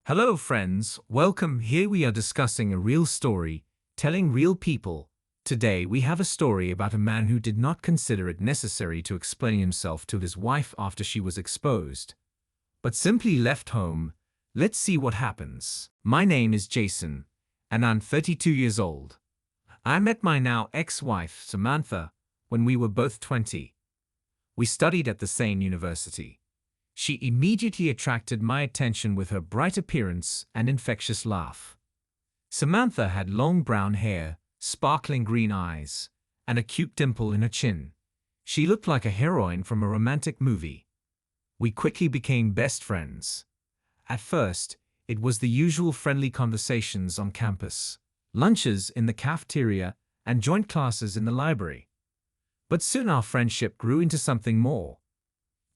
Hello, friends. Welcome. Here we are discussing a real story, telling real people. Today, we have a story about a man who did not consider it necessary to explain himself to his wife after she was exposed, but simply left home. Let's see what happens. My name is Jason, and I'm 32 years old. I met my now ex-wife, Samantha, when we were both 20. We studied at the same university. She immediately attracted my attention with her bright appearance and infectious laugh. Samantha had long brown hair, sparkling green eyes, and a cute dimple in her chin. She looked like a heroine from a romantic movie. We quickly became best friends. At first, it was the usual friendly conversations on campus, lunches in the cafeteria, and joint classes in the library. But soon our friendship grew into something more.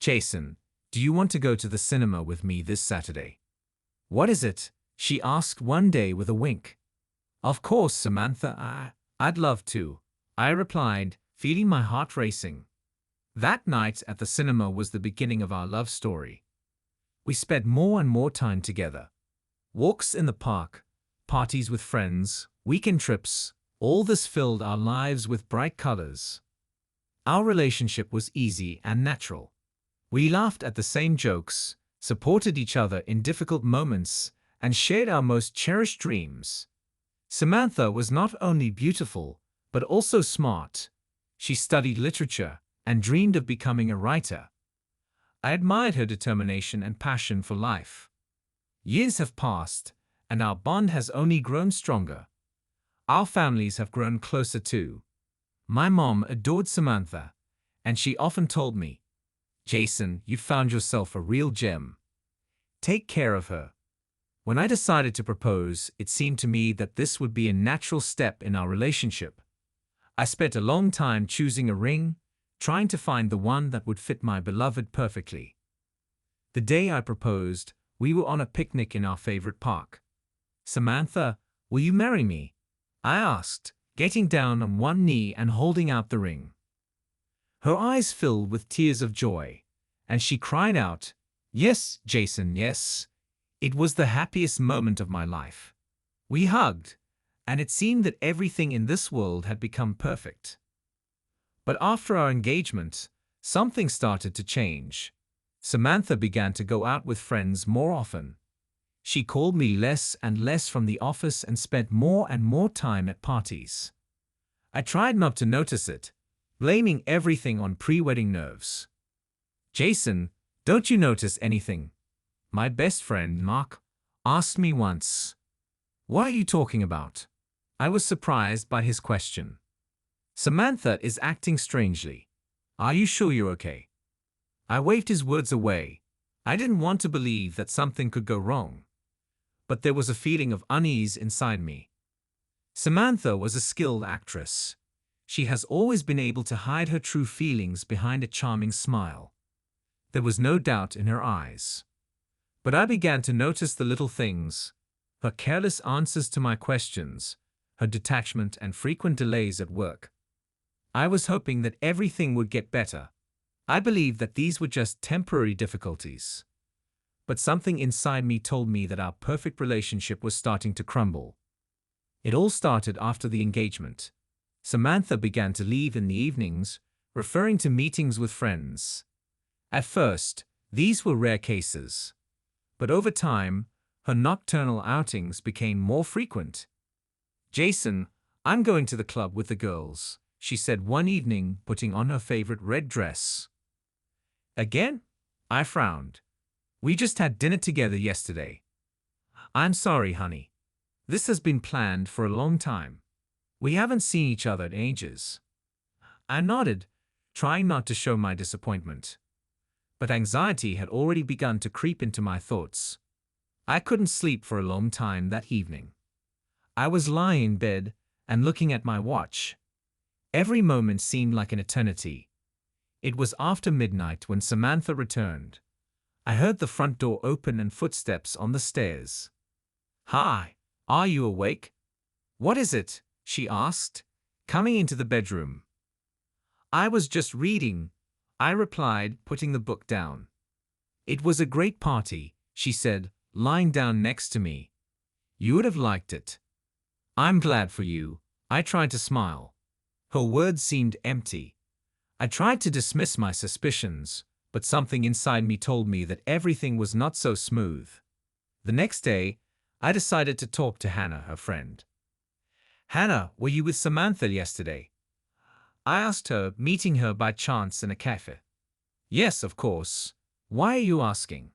"Jason, do you want to go to the cinema with me this Saturday?" "What is it?" she asked one day with a wink. "Of course, Samantha, I'd love to," I replied, feeling my heart racing. That night at the cinema was the beginning of our love story. We spent more and more time together. Walks in the park, parties with friends, weekend trips, all this filled our lives with bright colors. Our relationship was easy and natural. We laughed at the same jokes, supported each other in difficult moments, and shared our most cherished dreams. Samantha was not only beautiful, but also smart. She studied literature and dreamed of becoming a writer. I admired her determination and passion for life. Years have passed, and our bond has only grown stronger. Our families have grown closer too. My mom adored Samantha, and she often told me, "Jason, you found yourself a real gem. Take care of her." When I decided to propose, it seemed to me that this would be a natural step in our relationship. I spent a long time choosing a ring, trying to find the one that would fit my beloved perfectly. The day I proposed, we were on a picnic in our favorite park. "Samantha, will you marry me?" I asked, getting down on one knee and holding out the ring. Her eyes filled with tears of joy, and she cried out, "Yes, Jason, yes." It was the happiest moment of my life. We hugged, and it seemed that everything in this world had become perfect. But after our engagement, something started to change. Samantha began to go out with friends more often. She called me less and less from the office and spent more and more time at parties. I tried not to notice it, blaming everything on pre-wedding nerves. "Jason, don't you notice anything?" my best friend, Mark, asked me once. "What are you talking about?" I was surprised by his question. "Samantha is acting strangely. Are you sure you're okay?" I waved his words away. I didn't want to believe that something could go wrong. But there was a feeling of unease inside me. Samantha was a skilled actress. She has always been able to hide her true feelings behind a charming smile. There was no doubt in her eyes. But I began to notice the little things: her careless answers to my questions, her detachment and frequent delays at work. I was hoping that everything would get better. I believed that these were just temporary difficulties. But something inside me told me that our perfect relationship was starting to crumble. It all started after the engagement. Samantha began to leave in the evenings, referring to meetings with friends. At first, these were rare cases. But over time, her nocturnal outings became more frequent. "Jason, I'm going to the club with the girls," she said one evening, putting on her favorite red dress. "Again?" I frowned. "We just had dinner together yesterday." "I'm sorry, honey. This has been planned for a long time. We haven't seen each other in ages." I nodded, trying not to show my disappointment. But anxiety had already begun to creep into my thoughts. I couldn't sleep for a long time that evening. I was lying in bed and looking at my watch. Every moment seemed like an eternity. It was after midnight when Samantha returned. I heard the front door open and footsteps on the stairs. "Hi, are you awake?" "What is it?" she asked, coming into the bedroom. "I was just reading," I replied, putting the book down. "It was a great party," she said, lying down next to me. You would have liked it. I'm glad for you. I tried to smile. Her words seemed empty. I tried to dismiss my suspicions, but something inside me told me that everything was not so smooth. The next day, I decided to talk to Hannah, her friend. "Hannah, were you with Samantha yesterday?" I asked her, meeting her by chance in a cafe. "Yes, of course. Why are you asking?"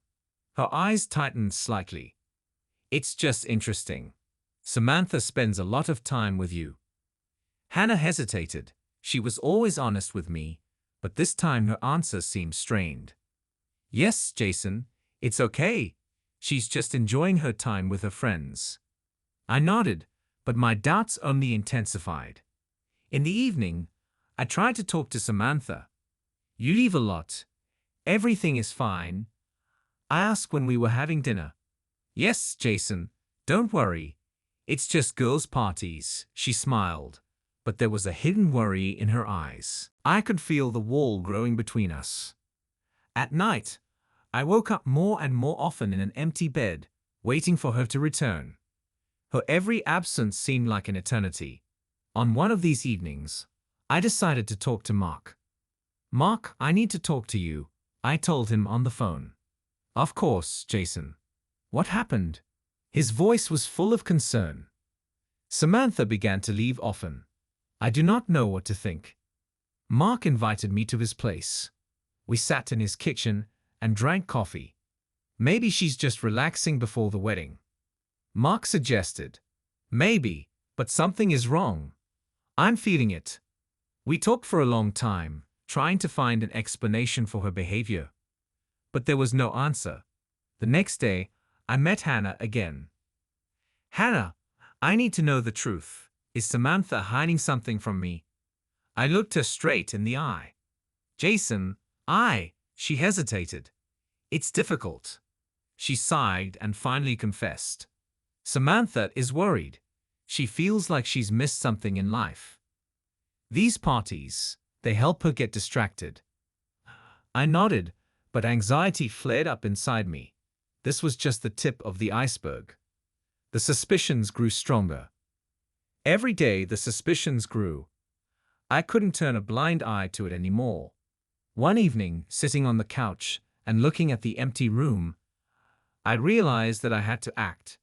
Her eyes tightened slightly. "It's just interesting. Samantha spends a lot of time with you." Hannah hesitated. She was always honest with me, but this time her answer seemed strained. "Yes, Jason, it's okay. She's just enjoying her time with her friends." I nodded, but my doubts only intensified. In the evening, I tried to talk to Samantha. "You leave a lot. Everything is fine?" I asked when we were having dinner. "Yes, Jason, don't worry. It's just girls' parties," she smiled, but there was a hidden worry in her eyes. I could feel the wall growing between us. At night, I woke up more and more often in an empty bed, waiting for her to return. Her every absence seemed like an eternity. On one of these evenings, I decided to talk to Mark. "Mark, I need to talk to you," I told him on the phone. "Of course, Jason. What happened?" His voice was full of concern. "Samantha began to leave often. I do not know what to think." Mark invited me to his place. We sat in his kitchen and drank coffee. "Maybe she's just relaxing before the wedding," Mark suggested. "Maybe, but something is wrong. I'm feeling it." We talked for a long time, trying to find an explanation for her behavior. But there was no answer. The next day, I met Hannah again. "Hannah, I need to know the truth. Is Samantha hiding something from me?" I looked her straight in the eye. "Jason, she hesitated. "It's difficult." She sighed and finally confessed. "Samantha is worried. She feels like she's missed something in life. These parties, they help her get distracted." I nodded, but anxiety flared up inside me. This was just the tip of the iceberg. The suspicions grew stronger. Every day the suspicions grew. I couldn't turn a blind eye to it anymore. One evening, sitting on the couch and looking at the empty room, I realized that I had to act.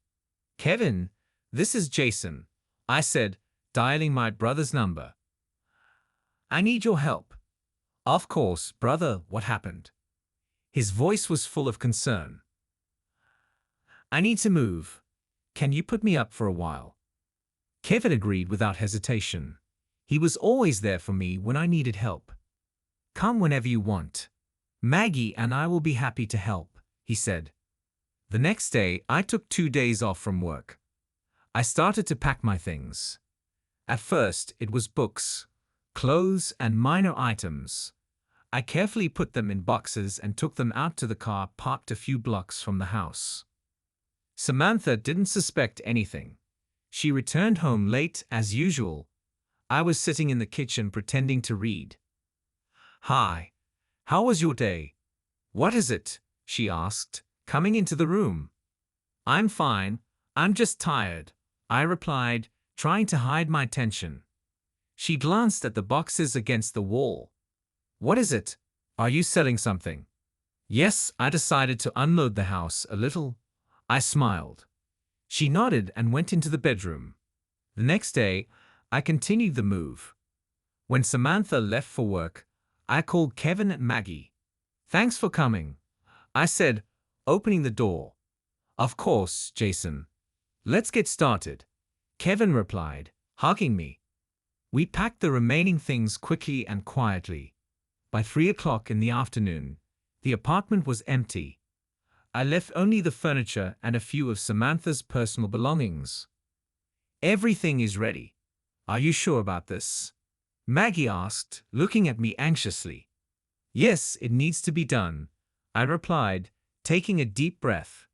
"Kevin, this is Jason," I said, dialing my brother's number. "I need your help." "Of course, brother, what happened?" His voice was full of concern. "I need to move. Can you put me up for a while?" Kevin agreed without hesitation. He was always there for me when I needed help. "Come whenever you want. Maggie and I will be happy to help," he said. The next day, I took 2 days off from work. I started to pack my things. At first, it was books, clothes, and minor items. I carefully put them in boxes and took them out to the car parked a few blocks from the house. Samantha didn't suspect anything. She returned home late as usual. I was sitting in the kitchen pretending to read. "Hi, how was your day?" "What is it?" she asked, coming into the room. "I'm fine. I'm just tired," I replied, trying to hide my tension. She glanced at the boxes against the wall. "What is it? Are you selling something?" "Yes, I decided to unload the house a little." I smiled. She nodded and went into the bedroom. The next day, I continued the move. When Samantha left for work, I called Kevin and Maggie. "Thanks for coming," I said, opening the door. "Of course, Jason. Let's get started," Kevin replied, hugging me. We packed the remaining things quickly and quietly. By 3 o'clock in the afternoon, the apartment was empty. I left only the furniture and a few of Samantha's personal belongings. "Everything is ready. Are you sure about this?" Maggie asked, looking at me anxiously. "Yes, it needs to be done," I replied, taking a deep breath.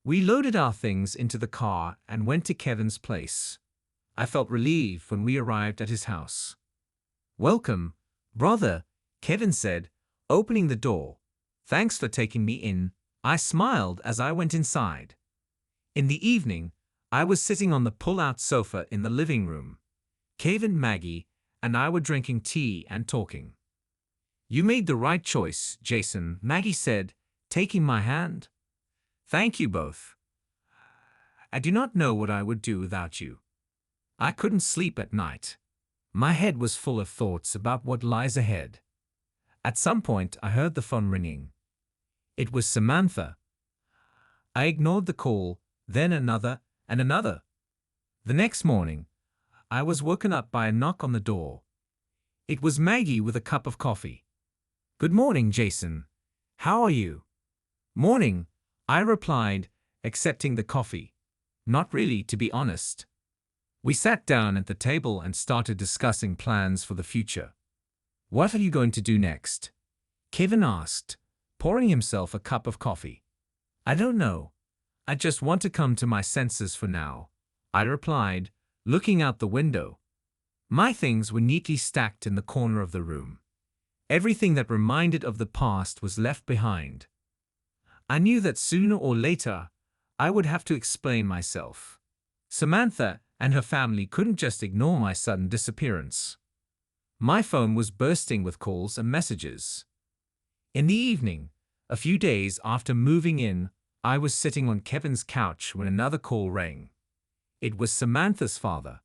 We loaded our things into the car and went to Kevin's place. I felt relieved when we arrived at his house. "Welcome, brother," Kevin said, opening the door. "Thanks for taking me in," I smiled as I went inside. In the evening, I was sitting on the pull-out sofa in the living room. Kevin, Maggie, and I were drinking tea and talking. "You made the right choice, Jason," Maggie said, taking my hand. "Thank you both. I do not know what I would do without you." I couldn't sleep at night. My head was full of thoughts about what lies ahead. At some point, I heard the phone ringing. It was Samantha. I ignored the call, then another and another. The next morning, I was woken up by a knock on the door. It was Maggie with a cup of coffee. "Good morning, Jason. How are you?" "Morning," I replied, accepting the coffee. "Not really, to be honest." We sat down at the table and started discussing plans for the future. "What are you going to do next?" Kevin asked, pouring himself a cup of coffee. "I don't know. I just want to come to my senses for now," I replied, looking out the window. My things were neatly stacked in the corner of the room. Everything that reminded of the past was left behind. I knew that sooner or later, I would have to explain myself. Samantha and her family couldn't just ignore my sudden disappearance. My phone was bursting with calls and messages. In the evening, a few days after moving in, I was sitting on Kevin's couch when another call rang. It was Samantha's father.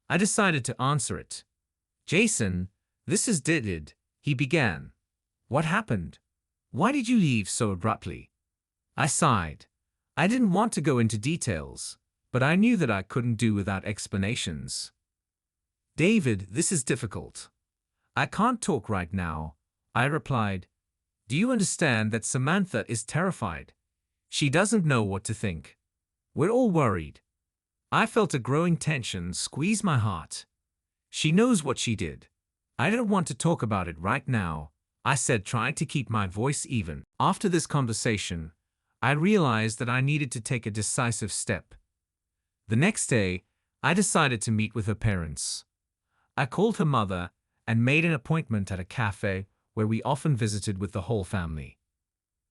I decided to answer it. "Jason, this is Did," he began. "What happened? Why did you leave so abruptly?" I sighed. I didn't want to go into details, but I knew that I couldn't do without explanations. "David, this is difficult. I can't talk right now," I replied. "Do you understand that Samantha is terrified? She doesn't know what to think. We're all worried." I felt a growing tension squeeze my heart. "She knows what she did. I don't want to talk about it right now," I said, trying to keep my voice even. After this conversation, I realized that I needed to take a decisive step. The next day, I decided to meet with her parents. I called her mother and made an appointment at a cafe where we often visited with the whole family.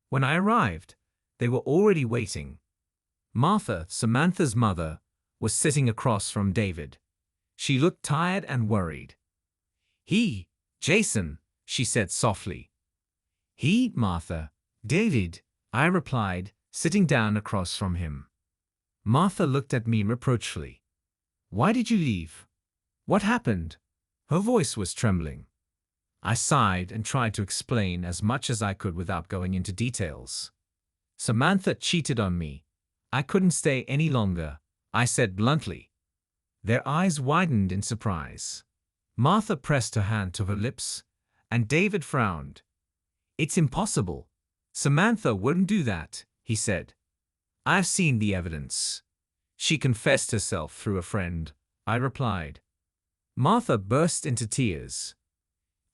When I arrived, they were already waiting. Martha, Samantha's mother, was sitting across from David. She looked tired and worried. Jason," she said softly. Martha. "David," I replied, sitting down across from him. Martha looked at me reproachfully. "Why did you leave? What happened?" Her voice was trembling. I sighed and tried to explain as much as I could without going into details. "Samantha cheated on me. I couldn't stay any longer," I said bluntly. Their eyes widened in surprise. Martha pressed her hand to her lips, and David frowned. "It's impossible. Samantha wouldn't do that," he said. "I've seen the evidence. She confessed herself through a friend," I replied. Martha burst into tears.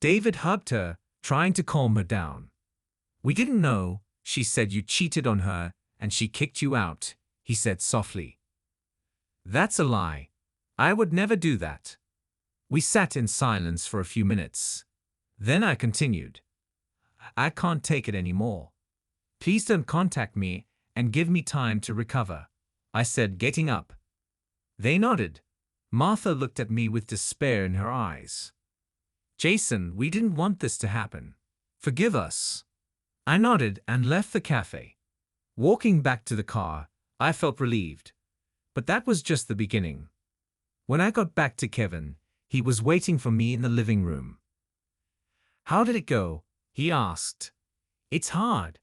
David hugged her, trying to calm her down. "We didn't know," she said. "You cheated on her, and she kicked you out," he said softly. "That's a lie. I would never do that." We sat in silence for a few minutes. Then I continued. "I can't take it anymore. Please don't contact me and give me time to recover," I said, getting up. They nodded. Martha looked at me with despair in her eyes. "Jason, we didn't want this to happen. Forgive us." I nodded and left the cafe. Walking back to the car, I felt relieved. But that was just the beginning. When I got back to Kevin, he was waiting for me in the living room. "How did it go?" he asked. "It's hard.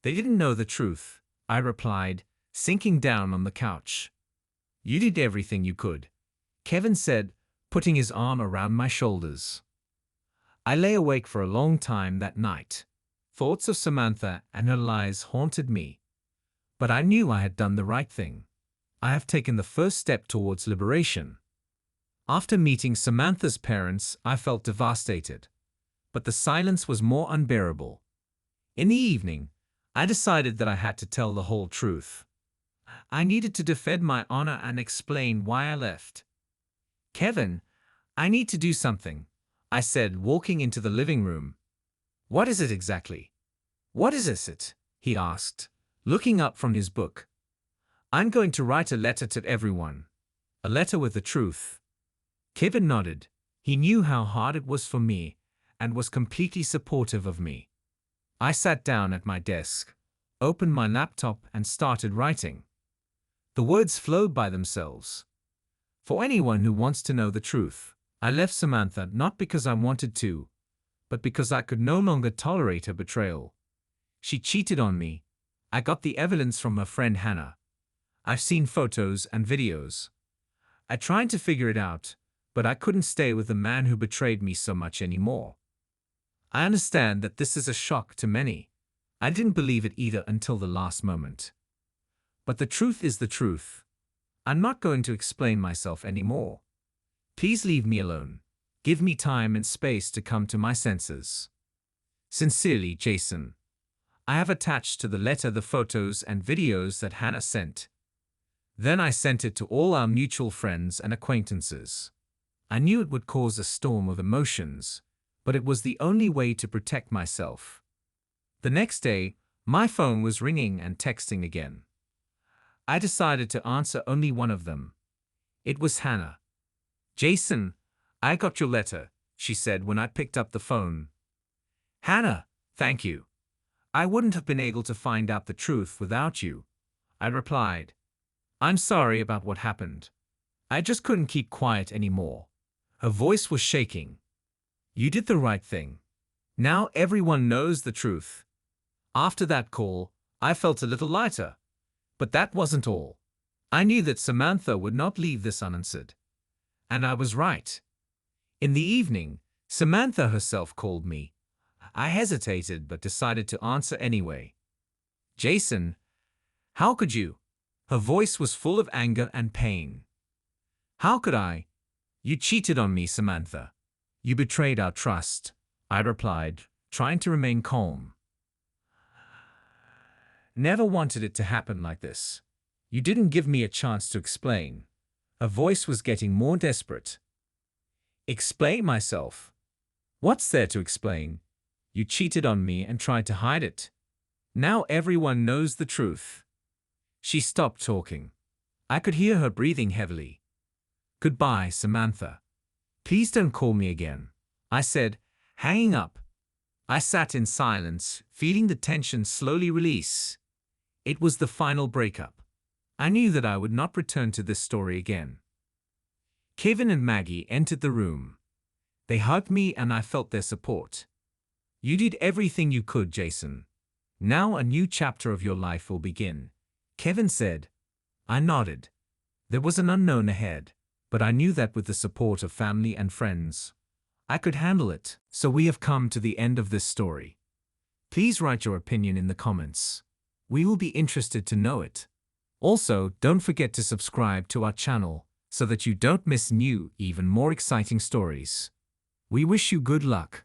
They didn't know the truth," I replied, sinking down on the couch. "You did everything you could," Kevin said, putting his arm around my shoulders. I lay awake for a long time that night. Thoughts of Samantha and her lies haunted me. But I knew I had done the right thing. I have taken the first step towards liberation. After meeting Samantha's parents, I felt devastated. But the silence was more unbearable. In the evening, I decided that I had to tell the whole truth. I needed to defend my honor and explain why I left. "Kevin, I need to do something," I said, walking into the living room. "What is it exactly?" "What is it?" he asked. looking up from his book. I'm going to write a letter to everyone. A letter with the truth. Kevin nodded. He knew how hard it was for me and was completely supportive of me. I sat down at my desk, opened my laptop and started writing. The words flowed by themselves. For anyone who wants to know the truth, I left Samantha not because I wanted to, but because I could no longer tolerate her betrayal. She cheated on me. I got the evidence from her friend Hannah. I've seen photos and videos. I tried to figure it out, but I couldn't stay with the man who betrayed me so much anymore. I understand that this is a shock to many. I didn't believe it either until the last moment. But the truth is the truth. I'm not going to explain myself anymore. Please leave me alone. Give me time and space to come to my senses. Sincerely, Jason. I have attached to the letter the photos and videos that Hannah sent. Then I sent it to all our mutual friends and acquaintances. I knew it would cause a storm of emotions, but it was the only way to protect myself. The next day, my phone was ringing and texting again. I decided to answer only one of them. It was Hannah. Jason, I got your letter, she said when I picked up the phone. Hannah, thank you. I wouldn't have been able to find out the truth without you, I replied. I'm sorry about what happened. I just couldn't keep quiet anymore. Her voice was shaking. You did the right thing. Now everyone knows the truth. After that call, I felt a little lighter. But that wasn't all. I knew that Samantha would not leave this unanswered. And I was right. In the evening, Samantha herself called me. I hesitated but decided to answer anyway. Jason, how could you? Her voice was full of anger and pain. How could I? You cheated on me, Samantha. You betrayed our trust, I replied, trying to remain calm. Never wanted it to happen like this. You didn't give me a chance to explain. Her voice was getting more desperate. Explain myself? What's there to explain? You cheated on me and tried to hide it. Now everyone knows the truth. She stopped talking. I could hear her breathing heavily. Goodbye, Samantha. Please don't call me again, I said, hanging up. I sat in silence, feeling the tension slowly release. It was the final breakup. I knew that I would not return to this story again. Kevin and Maggie entered the room. They hugged me and I felt their support. You did everything you could, Jason. Now a new chapter of your life will begin, Kevin said. I nodded. There was an unknown ahead, but I knew that with the support of family and friends, I could handle it. So we have come to the end of this story. Please write your opinion in the comments. We will be interested to know it. Also, don't forget to subscribe to our channel so that you don't miss new, even more exciting stories. We wish you good luck.